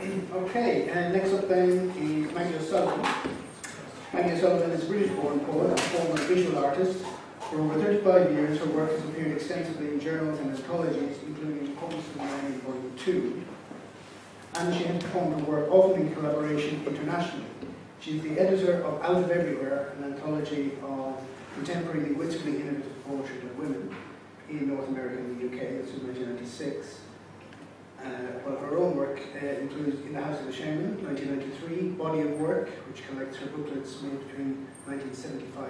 Okay, and next up then is Maggie O'Sullivan. Maggie O'Sullivan is a British-born poet and former visual artist. For over 35 years, her work has appeared extensively in journals and anthologies, including Poems from the Millennium Volume 2. And she has performed her work often in collaboration internationally. She is the editor of Out of Everywhere, an anthology of contemporary linguistically innovative poetry by women in North America and the UK. It's in 1996. While her own work includes In the House of the Shaman, 1993, Body of Work, which collects her booklets made between 1975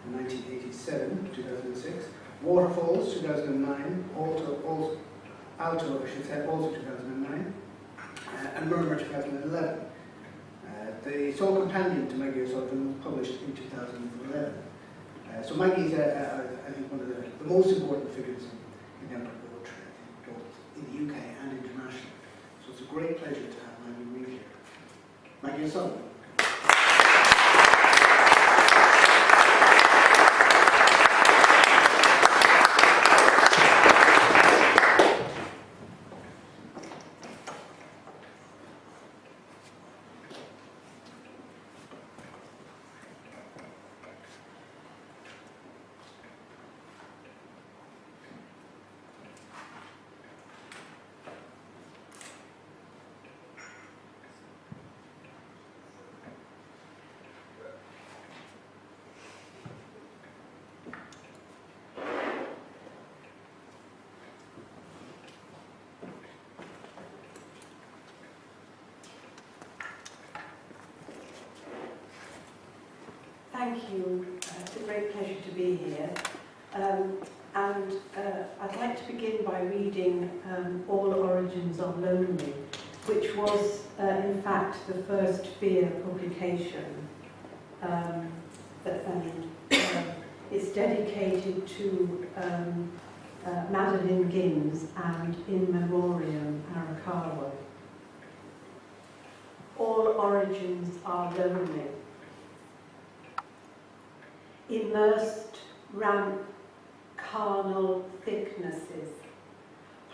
and 1987, 2006, Waterfalls, 2009, Alto, I should say, also 2009, and Murmur, 2011. The sole companion to Maggie O'Sullivan was published in 2011. So Maggie is, I think, one of the most important figures in contemporary poetry, both in the UK and internationally. So it's a great pleasure to have Maggie read here. Maggie O'Sullivan. Thank you. It's a great pleasure to be here. I'd like to begin by reading All Origins Are Lonely, which was, in fact, the first Fear publication. It's dedicated to Madeline Gims and In Memoriam Arakawa. All origins are lonely. Immersed, ramp, carnal thicknesses,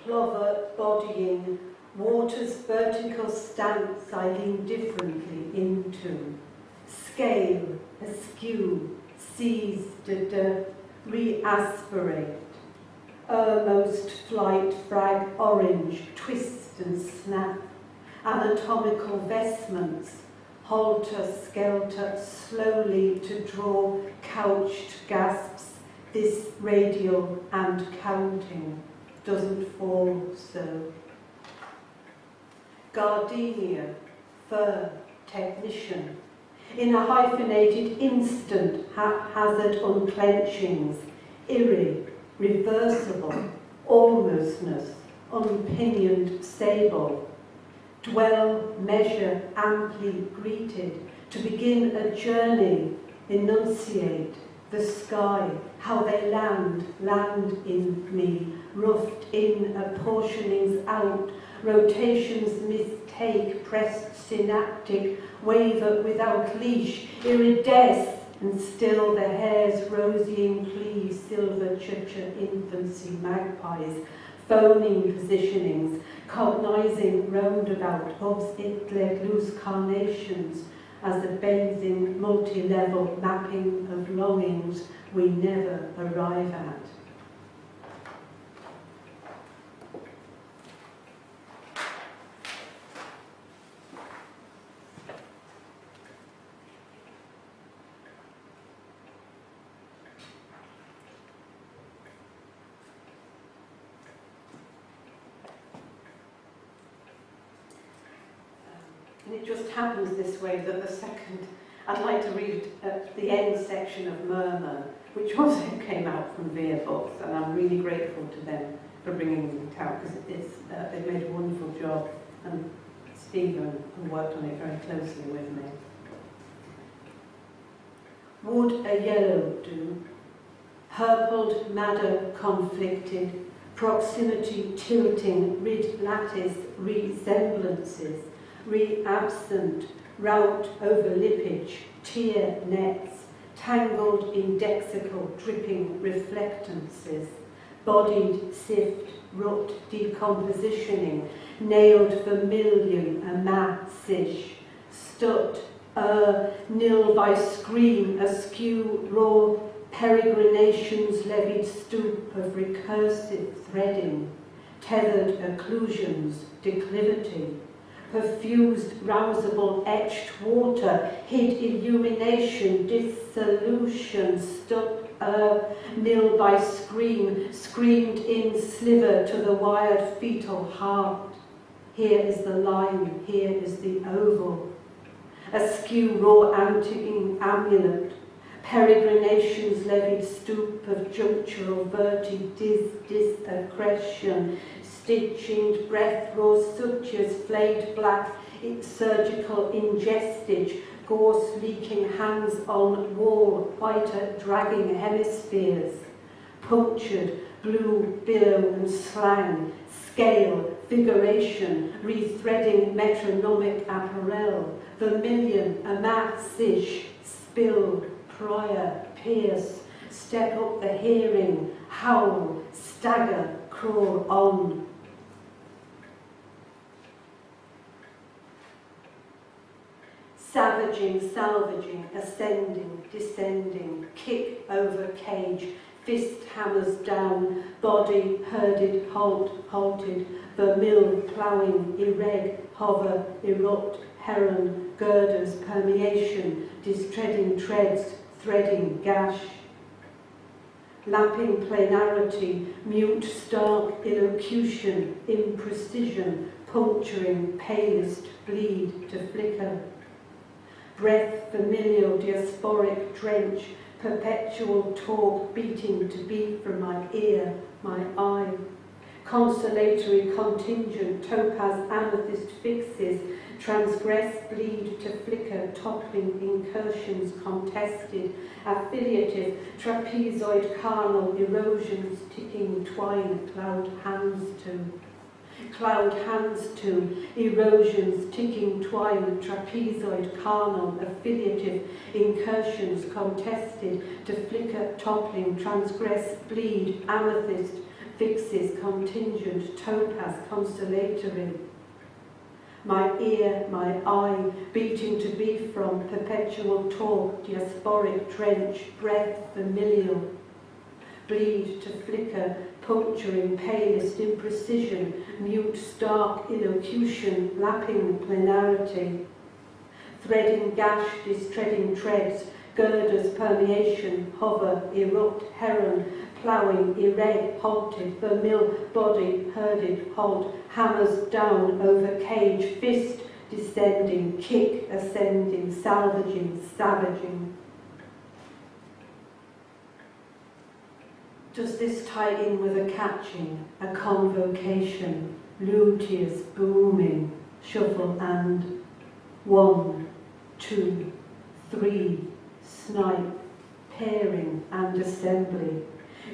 plover bodying, water's vertical stance I lean differently into, scale, askew, seize, re-aspirate, most flight, frag, orange, twist and snap, anatomical vestments, halter, skelter, slowly to draw couched gasps, this radial and counting doesn't fall so. Gardenia, fur, technician, in a hyphenated instant, haphazard unclenchings, eerie, reversible, almostness, unpinioned sable, dwell, measure, amply greeted, to begin a journey, enunciate, the sky, how they land in me, roughed in, apportionings out, rotations mistake, pressed synaptic, waver without leash, iridesce, and still the hair's rosying plea, silver chucha, infancy, magpies, phoning positionings, cognizing roundabout, hubs it-led loose carnations, as a bathing multi-level mapping of longings we never arrive at. And it just happens this way that the second, I'd like to read the end section of Murmur, which also came out from Via Books, and I'm really grateful to them for bringing it out, because they've made a wonderful job, and Stephen worked on it very closely with me. Would a yellow do? Purpled madder conflicted, proximity tilting, rid lattice resemblances, re-absent, route over lippage, tear nets, tangled indexical dripping reflectances, bodied, sift, rut, decompositioning, nailed vermilion, a massish, stut, nil by scream, askew, raw, peregrinations levied stoop of recursive threading, tethered occlusions, declivity, perfused, rousable, etched water, hid illumination, dissolution, stuck, nil by scream, screamed in sliver to the wired fetal heart. Here is the line, here is the oval. Askew raw antiquing amulet, peregrinations levied stoop of junctural verti, disaccretion, stitching breath, raw sutures, flayed black, surgical ingestage, gorse leaking hands on wall, whiter dragging hemispheres, punctured, blue billow and slang, scale, figuration, rethreading metronomic apparel, vermilion, amassish, spilled, prior, pierce, step up the hearing, howl, stagger, crawl on. Savaging, salvaging, ascending, descending, kick over cage, fist hammers down, body herded, halted, vermil, ploughing, ereg, hover, erupt, heron, girders, permeation, distreading treads, threading gash. Lapping planarity, mute stark elocution, imprecision, puncturing, palest, bleed to flicker. Breath, familial, diasporic drench, perpetual talk beating to beat from my ear, my eye. Consolatory contingent, topaz, amethyst fixes, transgress, bleed to flicker, toppling incursions contested, affiliative, trapezoid, carnal, erosions, ticking twine, cloud hands to, erosions, ticking twine, trapezoid, carnal, affiliative, incursions contested, to flicker, toppling, transgress, bleed, amethyst, fixes, contingent, topaz, consolatory. My ear, my eye, beating to be from, perpetual talk, diasporic trench, breath, familial. Bleed to flicker, puncturing, palest, imprecision, mute, stark, elocution, lapping, planarity. Threading gash, distreading treads, girders, permeation, hover, erupt, heron, ploughing, ereg, halted, vermil, body, herded, halt, hammers down over cage, fist, descending, kick, ascending, salvaging, savaging. Does this tie in with a catching, a convocation, luthiers booming, shuffle and 1, 2, 3, snipe, pairing and assembly,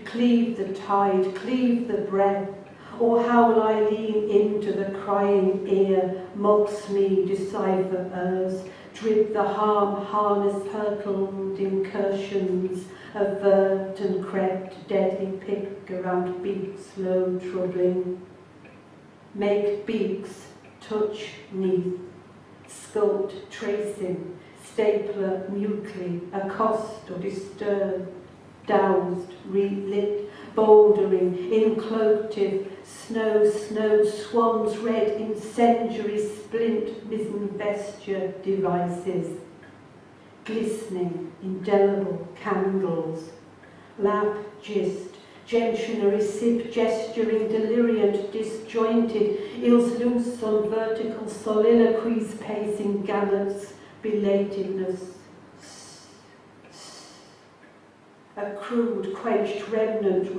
cleave the tide, cleave the breath, or how will I lean into the crying ear, mocks me, decipher ers, drip the harm, harness hurtled incursions, avert and crept, deadly pick around beaks, low troubling. Make beaks, touch neath, sculpt, tracing, stapler mutely, accost or disturb, doused, relit, bouldering, incloative, snow, swans red, incendiary, splint, mizzen vesture devices, glistening, indelible candles, lap gist, gentianary sip, gesturing, deliriant, disjointed, ils loose on vertical soliloquies, pacing gamuts, belatedness, a crude, quenched remnants,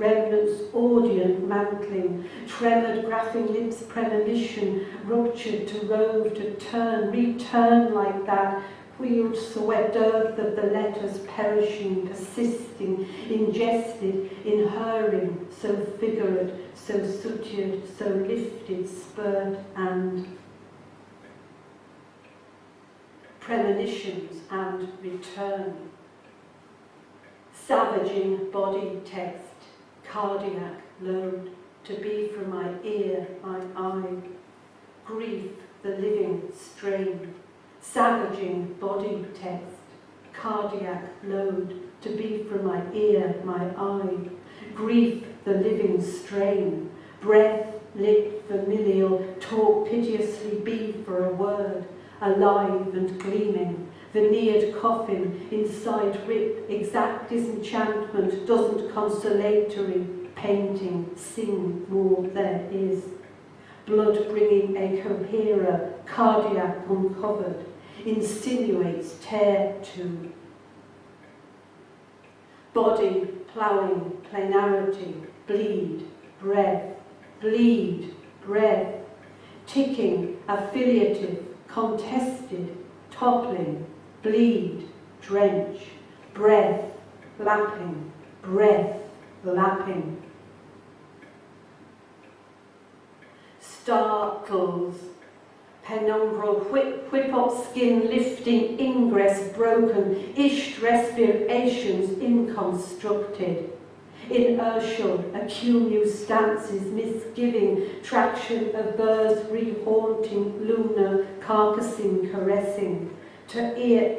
audient, mantling, tremored, graphing lips, premonition, ruptured to rove, to turn, return like that, wheeled, swept earth of the letters perishing, persisting, ingested, inhering, so figurate, so sutured, so lifted, spurred, and premonitions and return. Savaging body text, cardiac, load, to be from my ear, my eye. Grief, the living strain, savaging body text, cardiac load, to be from my ear, my eye. Grief, the living strain, breath, lip, familial, talk piteously, be for a word, alive and gleaming, veneered coffin, inside rip, exact disenchantment, doesn't consolatory, painting, sing more there is. Blood bringing a coherer, cardiac uncovered, insinuates tear to. Body, ploughing, planarity, bleed, breath, ticking, affiliative, contested, toppling, bleed, drench, breath, lapping, startles, penumbral whip-up skin lifting, ingress broken, ished respirations inconstructed, inertial, accumulus stances, misgiving, traction of birds rehaunting, lunar, carcassing, caressing, to ear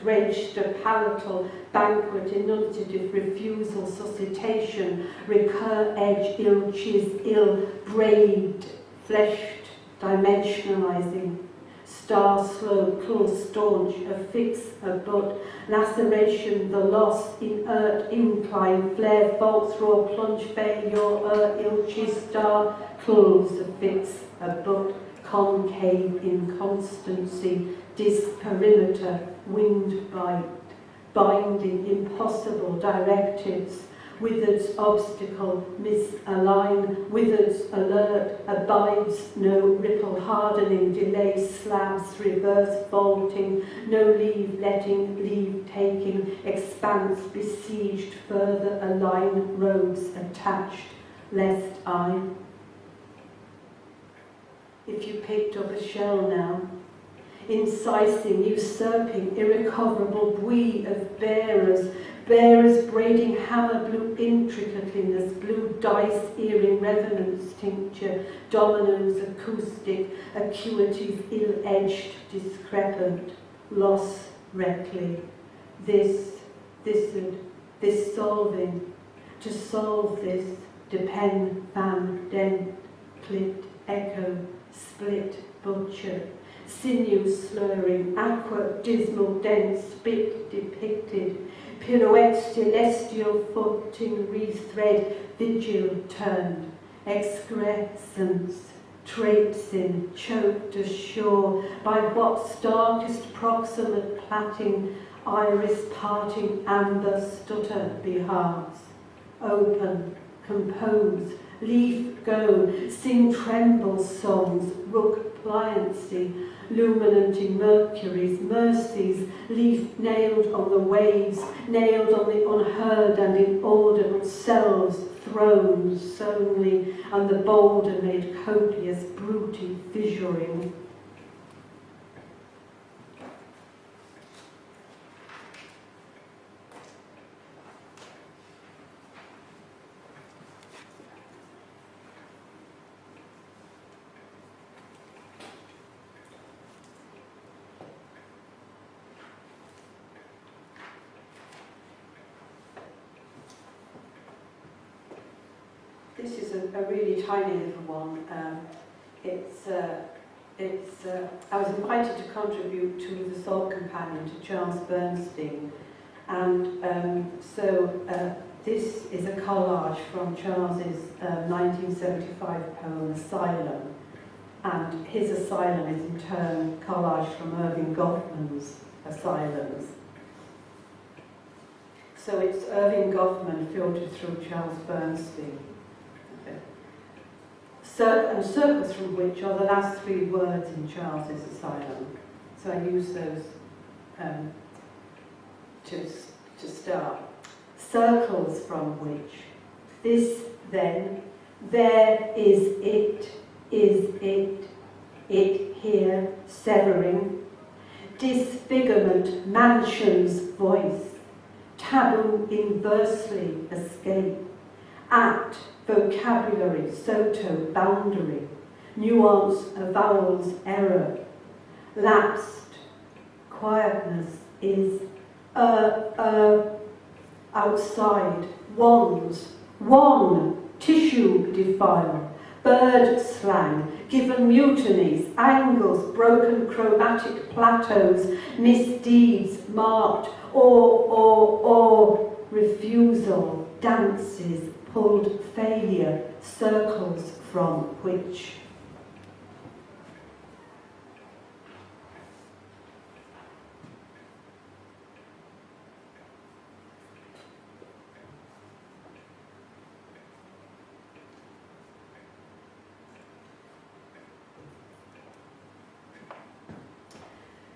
register palatal, banquet, enunciative, refusal, suscitation, recur, edge, ill, chiz, ill, braid, fleshed, dimensionalizing, star, slow, pull, staunch, affix, abut, laceration, the loss, inert, incline, flare, fault, throw, plunge, failure, ill, chiz, star, pulls, affix, abut, concave, inconstancy, disperimeter, wind bite, binding, impossible, directives, withers, obstacle, misalign, withers, alert, abides, no ripple, hardening, delay, slabs, reverse, vaulting, no leave, letting, leave, taking, expanse, besieged, further, align, roads, attached, lest I. If you picked up a shell now, incising, usurping, irrecoverable buoy of bearers braiding hammer blue intricateliness, blue dice earring resonance tincture, dominoes acoustic, acuities ill-edged, discrepant, loss rectly, this solving, to solve this, depend, fan, dent, clit, echo, split, butcher, sinew slurring, aqua, dismal, dense, spit, depicted, pirouette, celestial, footing, rethread, vigil, turned, excrescence, traipsing, choked ashore, by what starkest proximate plaiting, iris parting, amber stutter behalves, open, compose, leaf go, sing tremble songs, rook pliancy, luminanting mercuries, mercies, leaf nailed on the waves, nailed on the unheard and inaudible selves, thrones, solely, and the boulder made copious, bruty, fissuring. This is a really tiny little one. I was invited to contribute to the Salt Companion to Charles Bernstein, and this is a collage from Charles's 1975 poem Asylum, and his Asylum is in turn collage from Irving Goffman's Asylums. So it's Irving Goffman filtered through Charles Bernstein. And circles from which are the last three words in Charles's Asylum. So I use those to start. Circles from which, this then, there is it here, severing, disfigurement, mansion's voice, taboo inversely escape, at, vocabulary, soto, boundary, nuance, avowals, error, lapsed, quietness is outside, wands, one, tissue defile, bird slang, given mutinies, angles, broken chromatic plateaus, misdeeds marked, or refusal, dances, pulled failure, circles from which.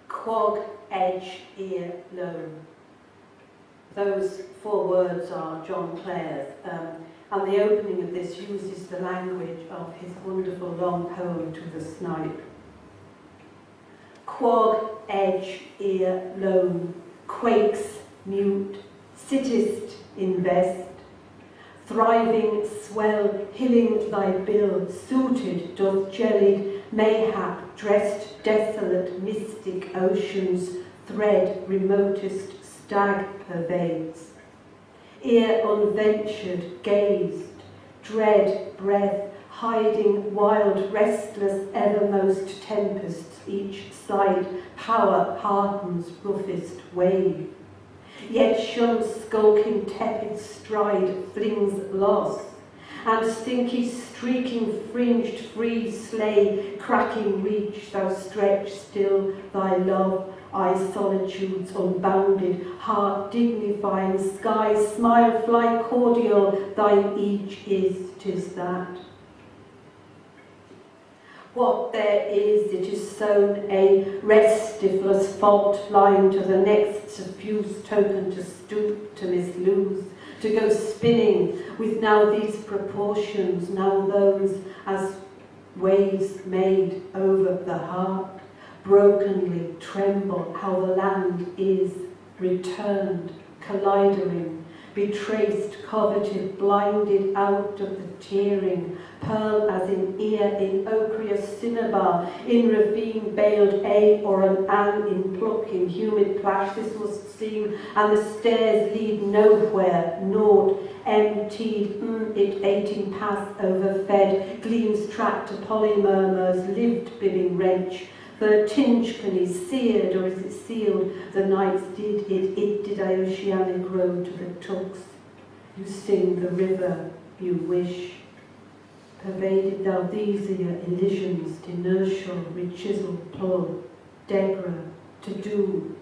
Quag, edge, ear, loan. Those 4 words are John Clare's, and the opening of this uses the language of his wonderful long poem To the Snipe. Quag, edge, ear, loan, quakes, mute, sittest in vest, thriving swell, hilling thy bill, suited, doth jellied, mayhap, dressed, desolate, mystic oceans, thread, remotest, stag pervades. Ear unventured, gazed, dread, breath, hiding, wild, restless, evermost tempests, each side, power hardens, roughest wave. Yet shuns skulking tepid stride, flings loss, and stinky streaking fringed free slay, cracking reach, thou stretch still thy love, eye solitudes unbounded, heart dignifying, sky smile fly cordial, thine each is, 'tis that. What there is, it is sown a restifless fault line to the next suffused token to stoop, to mislose, to go spinning with now these proportions, now those, as waves made over the heart, brokenly tremble how the land is returned, colliding, betraced, coveted, blinded out of the tearing, pearl as in ear, in ochreous cinnabar, in ravine baled a or an in pluck, in humid plash, this was seen, and the stairs lead nowhere, naught, emptied, it ating path overfed, gleams tracked to polymurmurs, lived bibbing wrench, the tinge seared, or is it sealed? The nights did it did oceanic road to the tooks. You sing the river, you wish. Pervaded thou these ear elisions, inertial, rechisel, pull, degra, to do,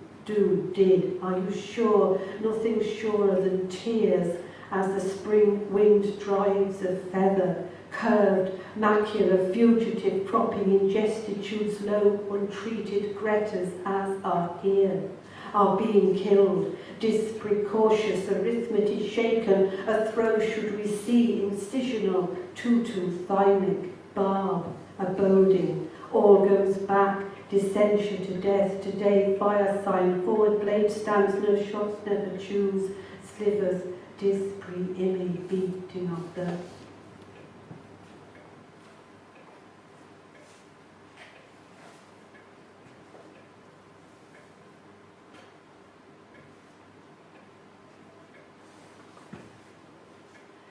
did. Are you sure? Nothing surer than tears, as the spring wind drives a feather, curved, macular, fugitive, cropping ingestitudes low, untreated Gretas as are here, are being killed, disprecautious, arithmetic shaken, a throw should we see, incisional, tutu, thymic, barb, aboding, all goes back, dissension to death, today fire sign, forward blade stands, no shots never choose, slivers, dispre, immy, beating of the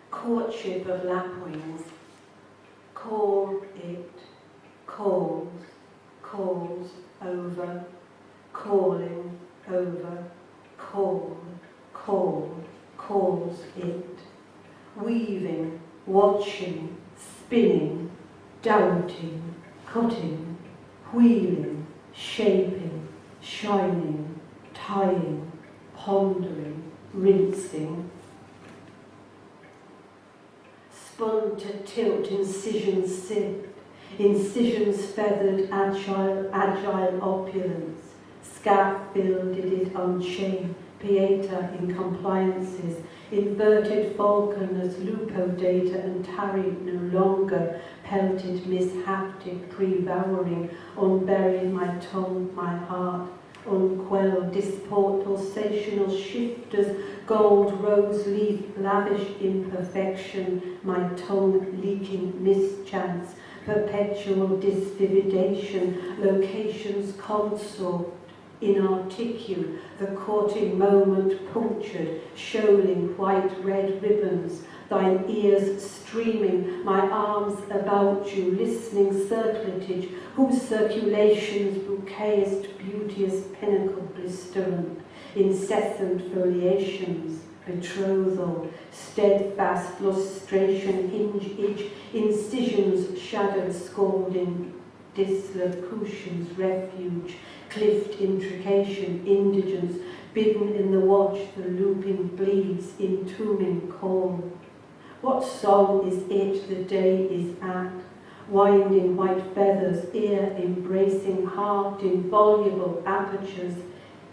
courtship of lapwings. Call it, calls, calls over, calling over, call, calls it. Weaving, watching, spinning, doubting, cutting, wheeling, shaping, shining, tying, pondering, rinsing. Spun to tilt, incisions sift, incisions feathered, agile opulence, scaffolded it unchained, pieta in compliances, inverted falconers, lupo data and tarried no longer, pelted, mishafted, pre-vowering, unburied my tongue, my heart, unquelled, disport, pulsational shifters, gold, rose leaf, lavish imperfection, my tongue leaking mischance, perpetual disvividation, locations consort, inarticulate, the courting moment punctured, shoaling white-red ribbons, thine ears streaming, my arms about you, listening circletage, whose circulations bouquetist, beauteous pinnacle blisterant, incessant foliations, betrothal, steadfast lustration, hinge itch, incisions, shadow scalding, dislocutions, refuge, clift intrication, indigence, bidden in the watch, the looping bleeds, entombing call. What song is it the day is at? Winding white feathers, ear embracing, heart in voluble apertures,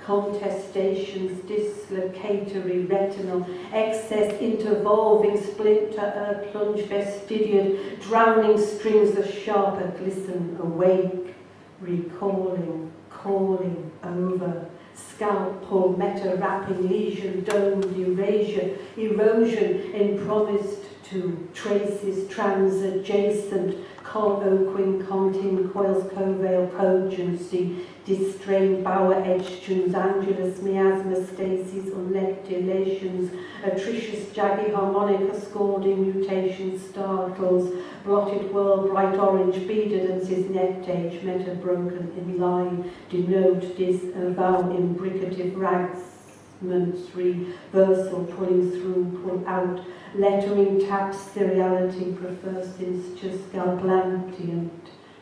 contestations, dislocatory retinal, excess intervolving, splinter, plunge fastidious, drowning strings of sharper glisten, awake, recalling, calling over, scalp pull, meta-wrapping, lesion, domed, erasure, erosion, impromised to, traces, trans-adjacent, col-oquing, contin, coils, coveil, cogency, distrained, bower, edgetunes, angulus, miasma, stasis, unlectilations, atricious, jaggy, harmonica, scalding, mutations, startles, blotted world, bright orange, beadences, nectage, meta broken in line, denote, disavow, imbricative ragsments, reversal, pulling through, pull out, lettering, taps, seriality, prefers, instus, galplantient,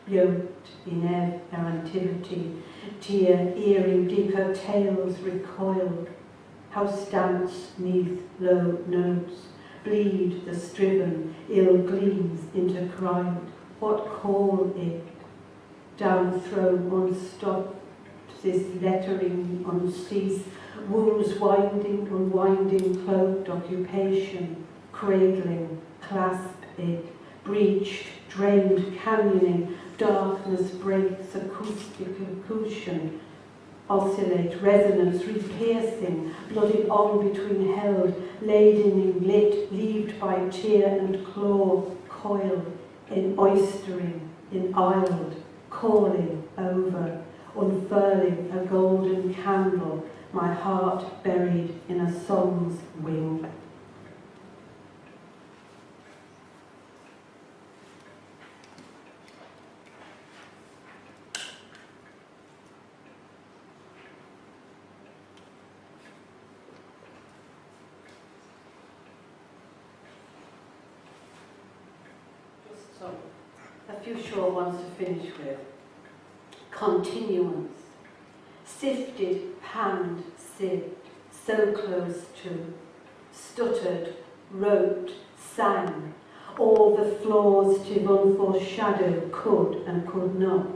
yoked, inerrantivity, tear, earring, deeper tails, recoiled, house dance, neath, low notes, bleed, the striven, ill gleams, intercried, what call it, downthrown, unstopped, this lettering, unceased, wounds winding, unwinding, cloaked, occupation, cradling, clasp it, breached, drained, canyoning, darkness breaks, acoustic accusation, oscillate, resonance, re-piercing, blooded on between held, laden, lit, leaved by tear and claw, coiled, in oystering, in isled, calling over, unfurling a golden candle, my heart buried in a song's wing. So, a few short ones to finish with. Continuance. Sifted, panned, sieved, so close to. Stuttered, wrote, sang. All the flaws tiv unforeshadowed could and could not.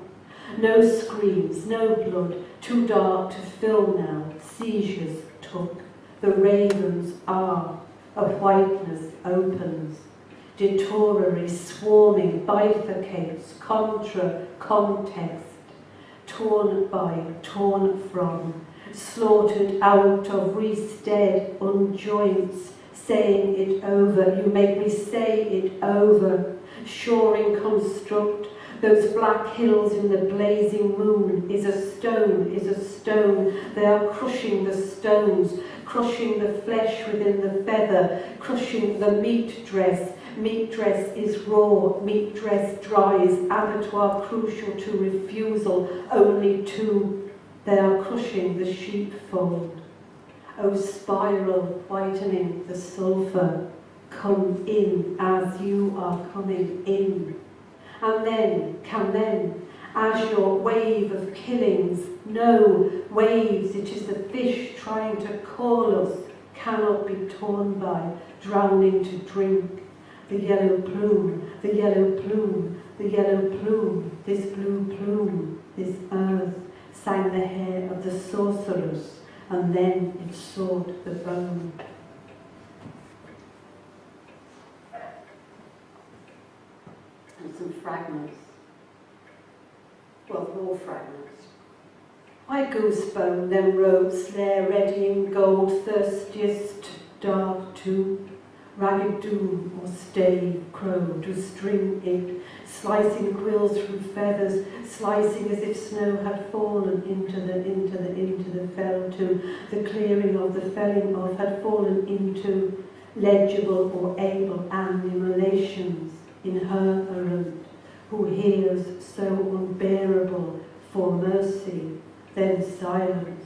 No screams, no blood, too dark to film now. Seizures took. The ravens are. A whiteness opens. Detorary, swarming, bifurcates, contra, context, torn by, torn from, slaughtered out of, re-stead, unjoints, saying it over, you make me say it over, shoring construct, those black hills in the blazing moon, is a stone, they are crushing the stones, crushing the flesh within the feather, crushing the meat dress is raw, meat dress dries, abattoir crucial to refusal, only two, they are crushing the sheepfold. O spiral, whitening the sulphur, come in as you are coming in. And then, as your wave of killings, no waves, it is the fish trying to call us, cannot be torn by, drowning to drink. The yellow plume, the yellow plume, the yellow plume, this blue plume, this earth, sang the hair of the sorceress, and then it sought the bone. And some fragments, well, more fragments. I goosebone, then robes flare ready in gold, thirstiest dark too. Ragged doom or stay crow to string it, slicing quills from feathers, slicing as if snow had fallen into the fell to, the clearing of the felling of had fallen into legible or able animalations in her errand, who hears so unbearable for mercy, then silence.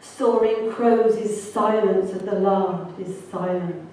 Soaring crows is silence at the last is silence.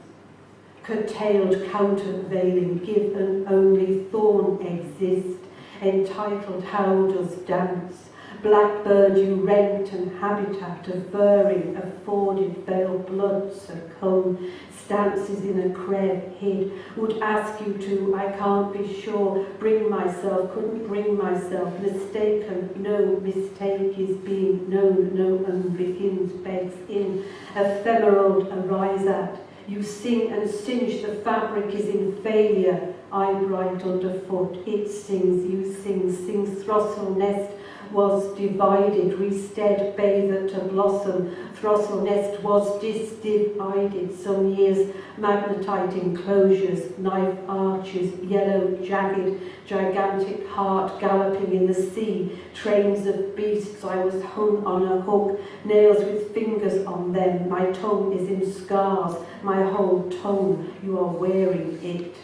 Curtailed countervailing, give and only thorn exist, entitled how does dance. Blackbird you rent and habitat, averring, afforded veil blood succumb, stances in a creb hid, would ask you to, I can't be sure, bring myself, couldn't bring myself, mistaken, no mistake is being known, no begins, begs in, ephemeral arise at, you sing and singe, the fabric is in failure, I bright underfoot, it sings, you sing, sings throstle nest, was divided, restead bather to blossom, throstle nest was disdivided, some years magnetite enclosures, knife arches, yellow jagged, gigantic heart galloping in the sea, trains of beasts I was hung on a hook, nails with fingers on them, my tongue is in scars, my whole tongue, you are wearing it.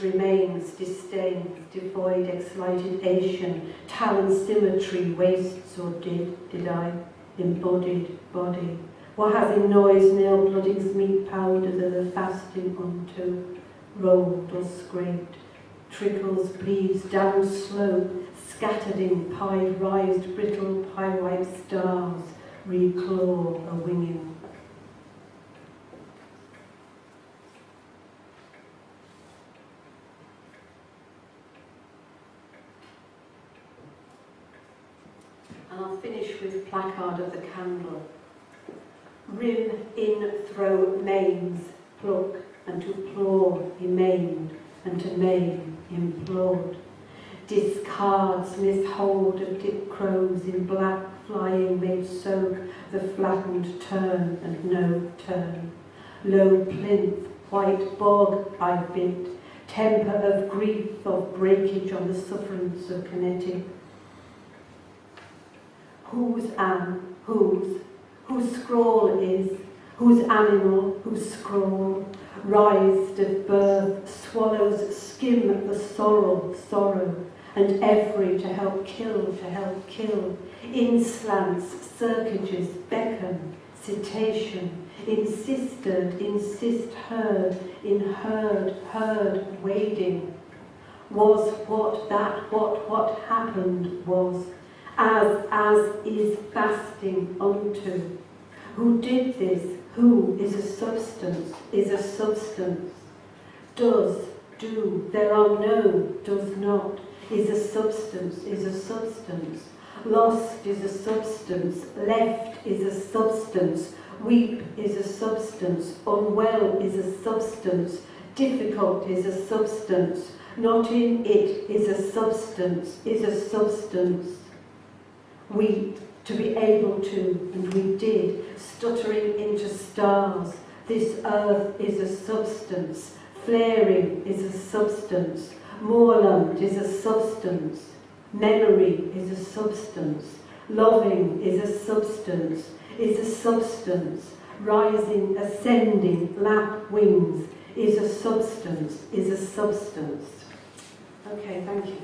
Remains, disdains, devoid excitation, talon symmetry, wastes or did I, embodied body. What has in noise, nail bloodings, meat powders of the fasting unto, rolled or scraped, trickles, bleeds, down slope, scattered in pied, rised, brittle, pie-white stars, reclaw a winging. And I'll finish with placard of the candle. Rim in throw mains, pluck, and to claw he maimed, and to maim implored. Discards mishold of dip crows in black flying made soak the flattened turn and no turn. Low plinth, white bog I bit, temper of grief of breakage on the sufferance of kinetic. Whose am, whose scrawl is, whose animal, whose scrawl, rised at birth, swallows skim at the sorrow, and every to help kill, inslants, circuages, beckon, citation, insisted, insist heard, in heard, wading, was what happened was, as is fasting unto. Who did this? Who is a substance, does, do, there are no, does not, is a substance, lost is a substance, left is a substance, weep is a substance, unwell is a substance, difficult is a substance, not in it is a substance, weep, to be able to, and we did, stuttering into stars. This earth is a substance, flaring is a substance, moorland is a substance, memory is a substance, loving is a substance, rising, ascending, lap wings is a substance, Okay, thank you.